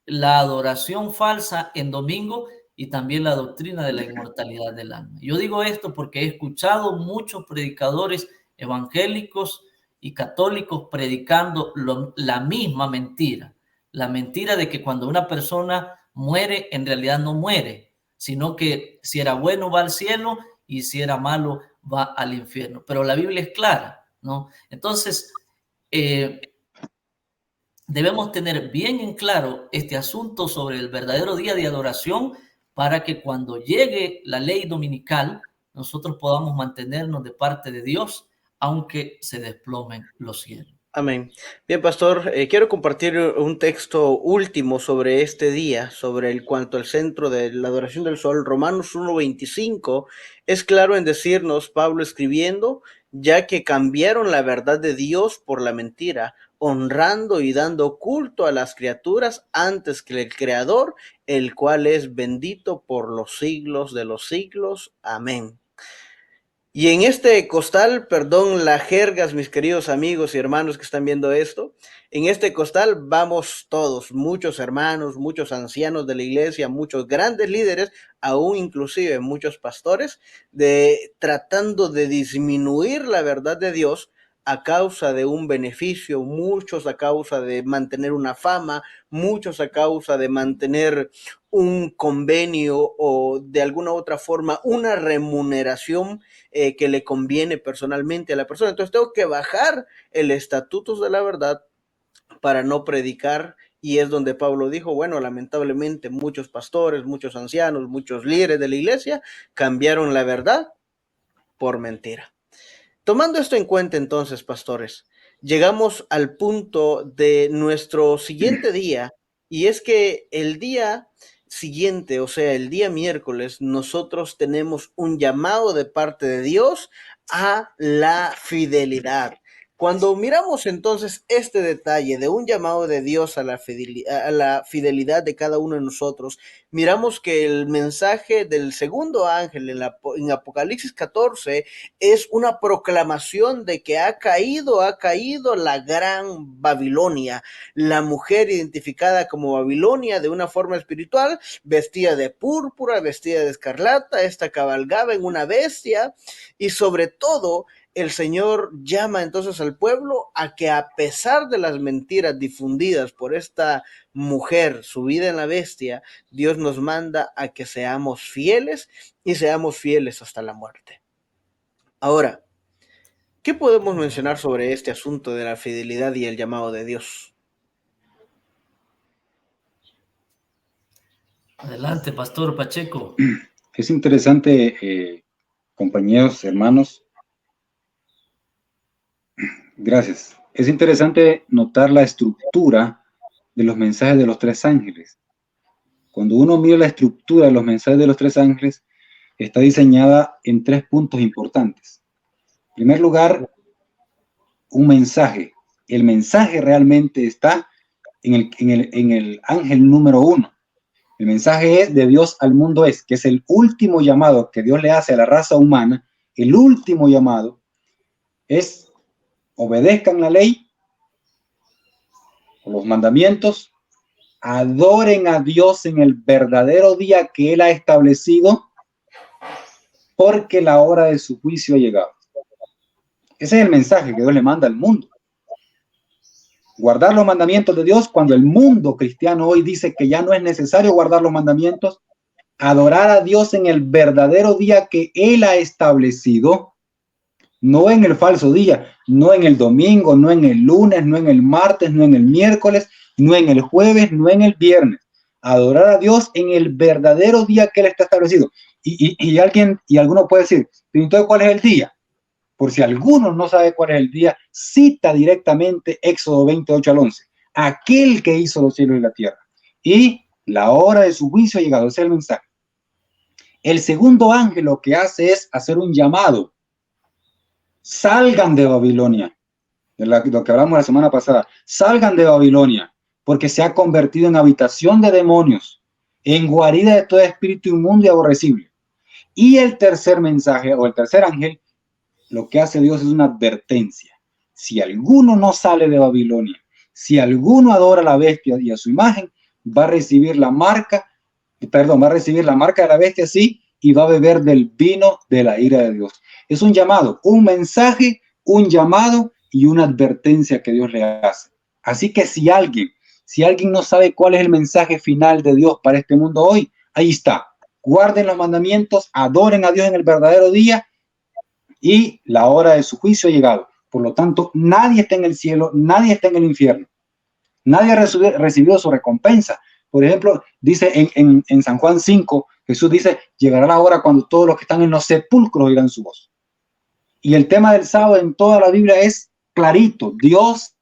S2: la adoración falsa en domingo y también la doctrina de la inmortalidad del alma. Yo digo esto porque he escuchado muchos predicadores evangélicos y católicos predicando la misma mentira, la mentira de que cuando una persona muere, en realidad no muere, sino que si era bueno va al cielo y si era malo va al infierno. Pero la Biblia es clara, ¿no? Entonces, debemos tener bien en claro este asunto sobre el verdadero día de adoración para que cuando llegue la ley dominical, nosotros podamos mantenernos de parte de Dios, aunque se desplomen los cielos.
S1: Amén. Bien, pastor, quiero compartir un texto último sobre este día, sobre el cuanto al centro de la adoración del sol. Romanos 1:25 es claro en decirnos, Pablo escribiendo, ya que cambiaron la verdad de Dios por la mentira, honrando y dando culto a las criaturas antes que el Creador, el cual es bendito por los siglos de los siglos. Amén. Y en este costal, perdón las jergas, mis queridos amigos y hermanos que están viendo esto, en este costal vamos todos, muchos hermanos, muchos ancianos de la iglesia, muchos grandes líderes, aún inclusive muchos pastores, tratando de disminuir la verdad de Dios a causa de un beneficio, muchos a causa de mantener una fama, muchos a causa de mantener un convenio o de alguna otra forma una remuneración que le conviene personalmente a la persona. Entonces tengo que bajar el estatuto de la verdad para no predicar. Y es donde Pablo dijo, bueno, lamentablemente muchos pastores, muchos ancianos, muchos líderes de la iglesia cambiaron la verdad por mentira. Tomando esto en cuenta entonces, pastores, llegamos al punto de nuestro siguiente día, y es que el día siguiente, o sea, el día miércoles, nosotros tenemos un llamado de parte de Dios a la fidelidad. Cuando miramos entonces este detalle de un llamado de Dios a la fidelidad de cada uno de nosotros, miramos que el mensaje del segundo ángel en Apocalipsis 14 es una proclamación de que ha caído la gran Babilonia, la mujer identificada como Babilonia de una forma espiritual, vestida de púrpura, vestida de escarlata, esta cabalgaba en una bestia, y sobre todo el Señor llama entonces al pueblo a que, a pesar de las mentiras difundidas por esta mujer subida en la bestia, Dios nos manda a que seamos fieles y seamos fieles hasta la muerte. Ahora, ¿qué podemos mencionar sobre este asunto de la fidelidad y el llamado de Dios?
S2: Adelante, Pastor Pacheco.
S3: Es interesante, compañeros, hermanos. Gracias. Es interesante notar la estructura de los mensajes de los tres ángeles. Cuando uno mira la estructura de los mensajes de los tres ángeles, está diseñada en tres puntos importantes. En primer lugar, un mensaje. El mensaje realmente está en el ángel número 1. El mensaje es de Dios al mundo que es el último llamado que Dios le hace a la raza humana. El último llamado es: obedezcan la ley o los mandamientos, adoren a Dios en el verdadero día que Él ha establecido, porque la hora de su juicio ha llegado. Ese es el mensaje que Dios le manda al mundo. Guardar los mandamientos de Dios, cuando el mundo cristiano hoy dice que ya no es necesario guardar los mandamientos. Adorar a Dios en el verdadero día que Él ha establecido, no en el falso día, no en el domingo, no en el lunes, no en el martes, no en el miércoles, no en el jueves, no en el viernes. Adorar a Dios en el verdadero día que Él está establecido. Y alguno puede decir, entonces, ¿cuál es el día? Por si alguno no sabe cuál es el día, cita directamente Éxodo 28 al 11. Aquel que hizo los cielos y la tierra. Y la hora de su juicio ha llegado. Ese es el mensaje. El segundo ángel lo que hace es hacer un llamado. Salgan de Babilonia. De lo que hablamos la semana pasada. Salgan de Babilonia, porque se ha convertido en habitación de demonios, en guarida de todo espíritu inmundo y aborrecible. Y el tercer mensaje, o el tercer ángel, lo que hace Dios es una advertencia. Si alguno no sale de Babilonia, si alguno adora a la bestia y a su imagen, va a recibir la marca de la bestia, sí, y va a beber del vino de la ira de Dios. Es un llamado, un mensaje, un llamado y una advertencia que Dios le hace. Así que si alguien no sabe cuál es el mensaje final de Dios para este mundo hoy, ahí está. Guarden los mandamientos, adoren a Dios en el verdadero día, y la hora de su juicio ha llegado. Por lo tanto, nadie está en el cielo, nadie está en el infierno. Nadie ha recibido su recompensa. Por ejemplo, dice en San Juan 5, Jesús dice, llegará la hora cuando todos los que están en los sepulcros oirán su voz. Y el tema del sábado en toda la Biblia es clarito. Dios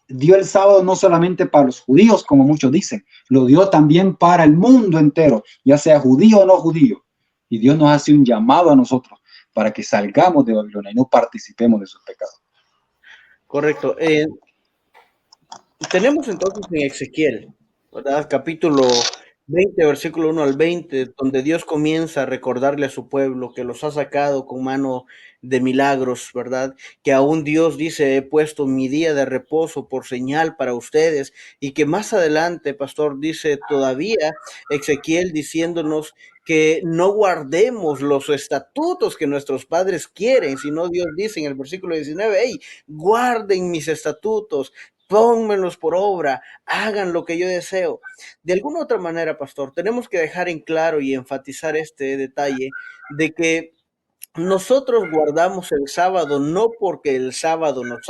S3: dio el sábado no solamente para los judíos, como muchos dicen, lo dio también para el mundo entero, ya sea judío o no judío. Y Dios nos hace un llamado a nosotros para que salgamos de Babilonia y no participemos de sus pecados.
S1: Correcto. Tenemos entonces en Ezequiel, ¿verdad? Capítulo 20, versículo 1 al 20, donde Dios comienza a recordarle a su pueblo que los ha sacado con mano de milagros, ¿verdad? Que aún Dios dice, he puesto mi día de reposo por señal para ustedes, y que más adelante, pastor, dice todavía Ezequiel diciéndonos que no guardemos los estatutos que nuestros padres quieren, sino Dios dice en el versículo 19, hey, guarden mis estatutos, pónmelos por obra, hagan lo que yo deseo. De alguna otra manera, pastor, tenemos que dejar en claro y enfatizar este detalle de que nosotros guardamos el sábado no porque el sábado nos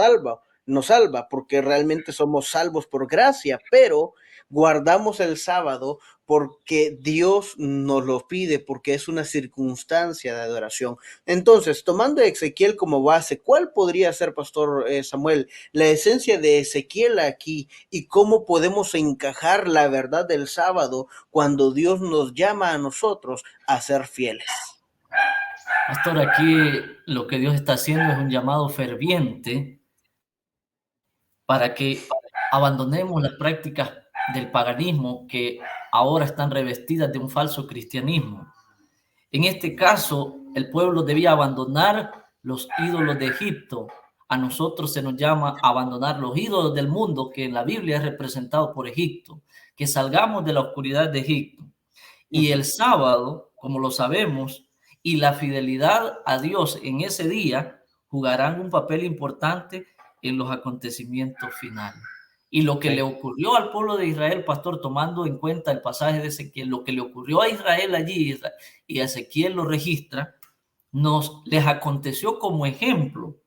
S1: salva, porque realmente somos salvos por gracia, pero guardamos el sábado porque Dios nos lo pide, porque es una circunstancia de adoración. Entonces, tomando a Ezequiel como base, ¿cuál podría ser, pastor Samuel, la esencia de Ezequiel aquí y cómo podemos encajar la verdad del sábado cuando Dios nos llama a nosotros a ser fieles?
S2: Pastor, aquí lo que Dios está haciendo es un llamado ferviente para que abandonemos las prácticas del paganismo que ahora están revestidas de un falso cristianismo. En este caso, el pueblo debía abandonar los ídolos de Egipto. A nosotros se nos llama abandonar los ídolos del mundo que en la Biblia es representado por Egipto, que salgamos de la oscuridad de Egipto. Y el sábado, como lo sabemos, y la fidelidad a Dios en ese día jugarán un papel importante en los acontecimientos finales. Y lo que le ocurrió al pueblo de Israel, pastor, tomando en cuenta el pasaje de Ezequiel, lo que le ocurrió a Israel allí, y Ezequiel lo registra, les aconteció como ejemplo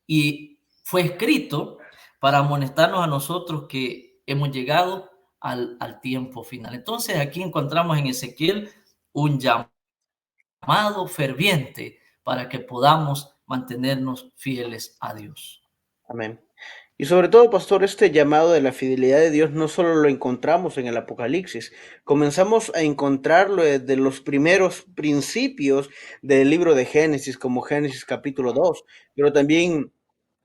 S2: y fue escrito para amonestarnos a nosotros que hemos llegado al tiempo final. Entonces aquí encontramos en Ezequiel un llamado ferviente para que podamos mantenernos fieles a Dios.
S1: Amén. Y sobre todo, pastor, este llamado de la fidelidad de Dios no solo lo encontramos en el Apocalipsis, comenzamos a encontrarlo desde los primeros principios del libro de Génesis, como Génesis capítulo 2, pero también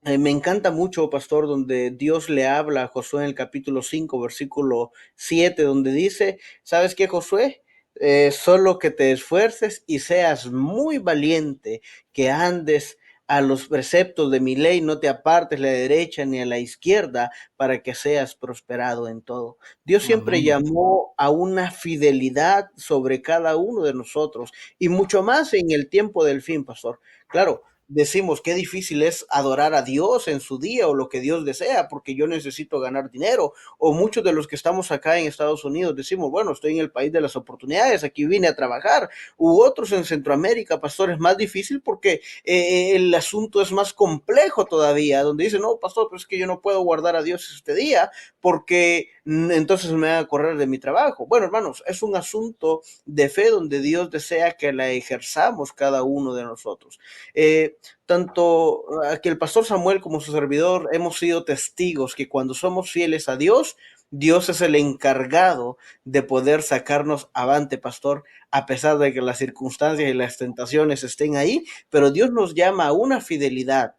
S1: me encanta mucho, pastor, donde Dios le habla a Josué en el capítulo 5, versículo 7, donde dice, ¿sabes qué, Josué? Solo que te esfuerces y seas muy valiente, que andes a los preceptos de mi ley, no te apartes a la derecha ni a la izquierda, para que seas prosperado en todo. Dios siempre
S2: Amén.
S1: llamó a una fidelidad sobre cada uno de nosotros, y mucho más en el tiempo del fin, pastor. Claro, decimos qué difícil es adorar a Dios en su día o lo que Dios desea, porque yo necesito ganar dinero. O muchos de los que estamos acá en Estados Unidos decimos, bueno, estoy en el país de las oportunidades, aquí vine a trabajar. U otros en Centroamérica, pastor, es más difícil porque el asunto es más complejo todavía, donde dicen, no, pastor, pero es que yo no puedo guardar a Dios este día porque entonces me van a correr de mi trabajo. Bueno, hermanos, es un asunto de fe donde Dios desea que la ejerzamos cada uno de nosotros. Tanto aquí el pastor Samuel como su servidor hemos sido testigos que cuando somos fieles a Dios, Dios es el encargado de poder sacarnos avante, pastor, a pesar de que las circunstancias y las tentaciones estén ahí, pero Dios nos llama a una fidelidad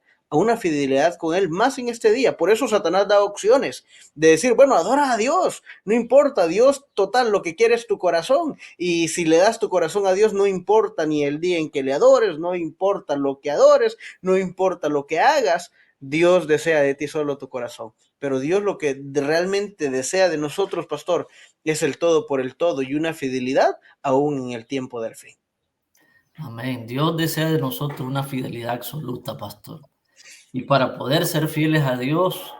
S1: con Él más en este día. Por eso Satanás da opciones de decir, bueno, adora a Dios, no importa, Dios total, lo que quiere es tu corazón, y si le das tu corazón a Dios, no importa ni el día en que le adores, no importa lo que adores, no importa lo que hagas, Dios desea de ti solo tu corazón. Pero Dios lo que realmente desea de nosotros, pastor, es el todo por el todo y una fidelidad aún en el tiempo del fin.
S2: Amén. Dios desea de nosotros una fidelidad absoluta, pastor. Y para poder ser fieles a Dios,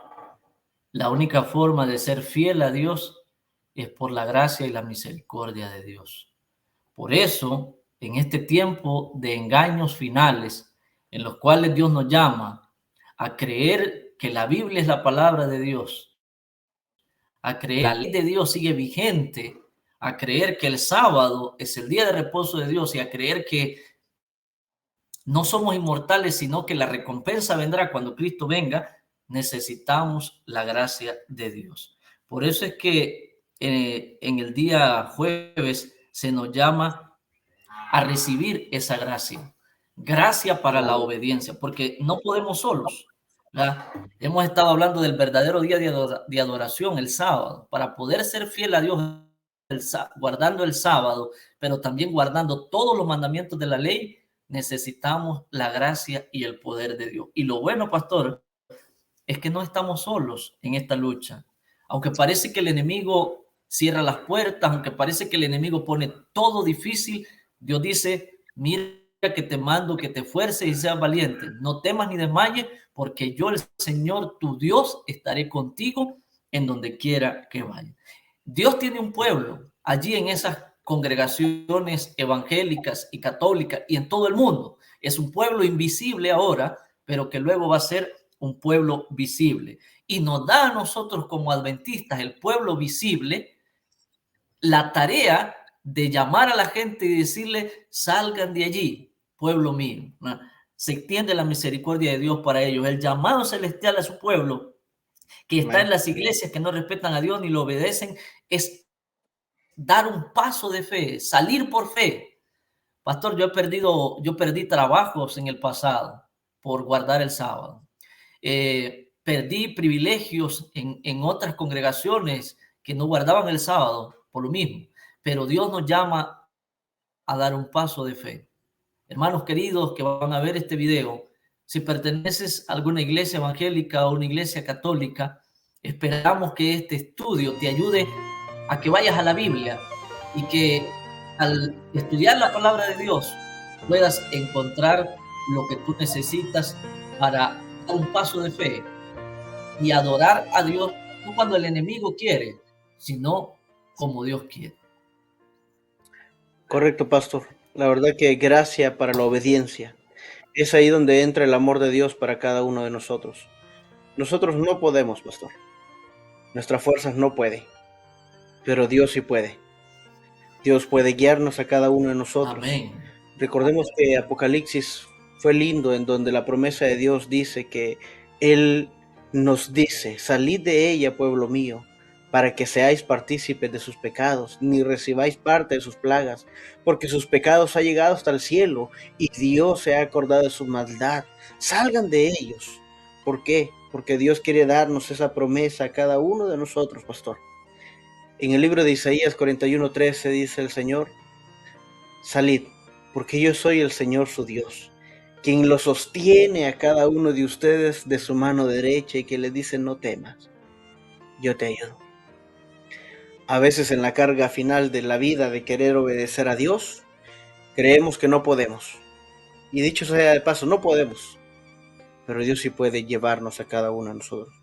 S2: la única forma de ser fiel a Dios es por la gracia y la misericordia de Dios. Por eso, en este tiempo de engaños finales, en los cuales Dios nos llama a creer que la Biblia es la palabra de Dios, a creer que la ley de Dios sigue vigente, a creer que el sábado es el día de reposo de Dios y a creer que no somos inmortales, sino que la recompensa vendrá cuando Cristo venga, necesitamos la gracia de Dios. Por eso es que en el día jueves se nos llama a recibir esa gracia. Gracia para la obediencia, porque no podemos solos, ¿verdad? Hemos estado hablando del verdadero día de adoración, el sábado. Para poder ser fiel a Dios guardando el sábado, pero también guardando todos los mandamientos de la ley, necesitamos la gracia y el poder de Dios. Y lo bueno, pastor, es que no estamos solos en esta lucha. Aunque parece que el enemigo cierra las puertas, aunque parece que el enemigo pone todo difícil, Dios dice, mira que te mando que te esfuerces y seas valiente. No temas ni desmayes, porque yo, el Señor, tu Dios, estaré contigo en donde quiera que vaya. Dios tiene un pueblo allí en esas congregaciones evangélicas y católicas y en todo el mundo. Es un pueblo invisible ahora, pero que luego va a ser un pueblo visible. Y nos da a nosotros como adventistas, el pueblo visible, la tarea de llamar a la gente y decirle, salgan de allí, pueblo mío. Se extiende la misericordia de Dios para ellos. El llamado celestial a su pueblo, que está en las iglesias que no respetan a Dios ni lo obedecen, es dar un paso de fe, salir por fe. Pastor, yo perdí trabajos en el pasado por guardar el sábado. Perdí privilegios en otras congregaciones que no guardaban el sábado por lo mismo. Pero Dios nos llama a dar un paso de fe. Hermanos queridos que van a ver este video, si perteneces a alguna iglesia evangélica o una iglesia católica, esperamos que este estudio te ayude a que vayas a la Biblia y que al estudiar la palabra de Dios puedas encontrar lo que tú necesitas para dar un paso de fe y adorar a Dios, no cuando el enemigo quiere, sino como Dios quiere.
S1: Correcto, pastor. La verdad que gracia para la obediencia. Es ahí donde entra el amor de Dios para cada uno de nosotros. Nosotros no podemos, pastor. Nuestras fuerzas no pueden, pero Dios sí puede. Dios puede guiarnos a cada uno de nosotros.
S2: Amén.
S1: Recordemos que Apocalipsis fue lindo, en donde la promesa de Dios dice que Él nos dice, salid de ella, pueblo mío, para que seáis partícipes de sus pecados, ni recibáis parte de sus plagas, porque sus pecados han llegado hasta el cielo, y Dios se ha acordado de su maldad. Salgan de ellos. ¿Por qué? Porque Dios quiere darnos esa promesa a cada uno de nosotros, pastor. En el libro de Isaías 41:13 dice el Señor, salid, porque yo soy el Señor su Dios, quien lo sostiene a cada uno de ustedes de su mano derecha y que le dice, no temas, yo te ayudo. A veces en la carga final de la vida de querer obedecer a Dios, creemos que no podemos. Y dicho sea de paso, no podemos. Pero Dios sí puede llevarnos a cada uno de nosotros.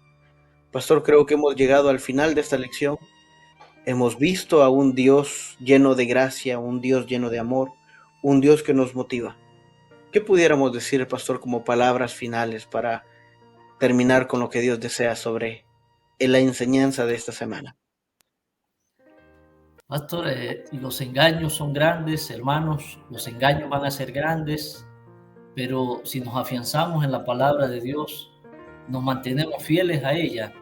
S1: Pastor, creo que hemos llegado al final de esta lección. Hemos visto a un Dios lleno de gracia, un Dios lleno de amor, un Dios que nos motiva. ¿Qué pudiéramos decir, pastor, como palabras finales para terminar con lo que Dios desea sobre la enseñanza de esta semana?
S2: Pastor, los engaños son grandes, hermanos, los engaños van a ser grandes, pero si nos afianzamos en la palabra de Dios, nos mantenemos fieles a ella,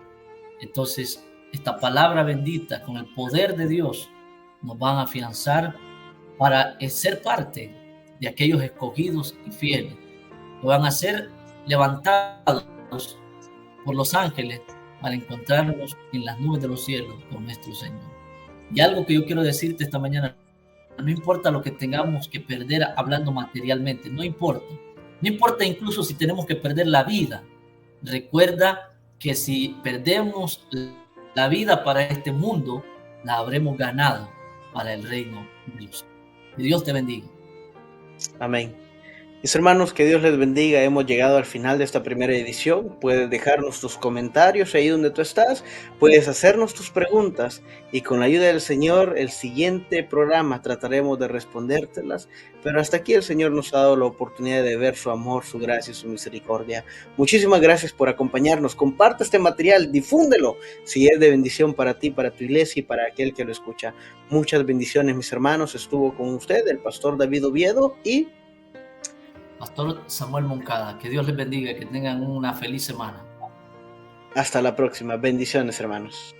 S2: entonces esta palabra bendita con el poder de Dios nos van a afianzar para ser parte de aquellos escogidos y fieles, que van a ser levantados por los ángeles para encontrarnos en las nubes de los cielos con nuestro Señor. Y algo que yo quiero decirte esta mañana, no importa lo que tengamos que perder hablando materialmente, no importa incluso si tenemos que perder la vida. Recuerda que si perdemos la vida para este mundo, la habremos ganado para el reino de Dios. Que Dios te bendiga.
S1: Amén. Mis hermanos, que Dios les bendiga. Hemos llegado al final de esta primera edición. Puedes dejarnos tus comentarios ahí donde tú estás. Puedes hacernos tus preguntas y con la ayuda del Señor, el siguiente programa trataremos de respondértelas. Pero hasta aquí el Señor nos ha dado la oportunidad de ver su amor, su gracia y su misericordia. Muchísimas gracias por acompañarnos. Comparte este material, difúndelo si es de bendición para ti, para tu iglesia y para aquel que lo escucha. Muchas bendiciones, mis hermanos. Estuvo con usted el pastor David Oviedo y
S2: Pastor Samuel Moncada. Que Dios les bendiga, que tengan una feliz semana.
S1: hasta la próxima. Bendiciones, hermanos.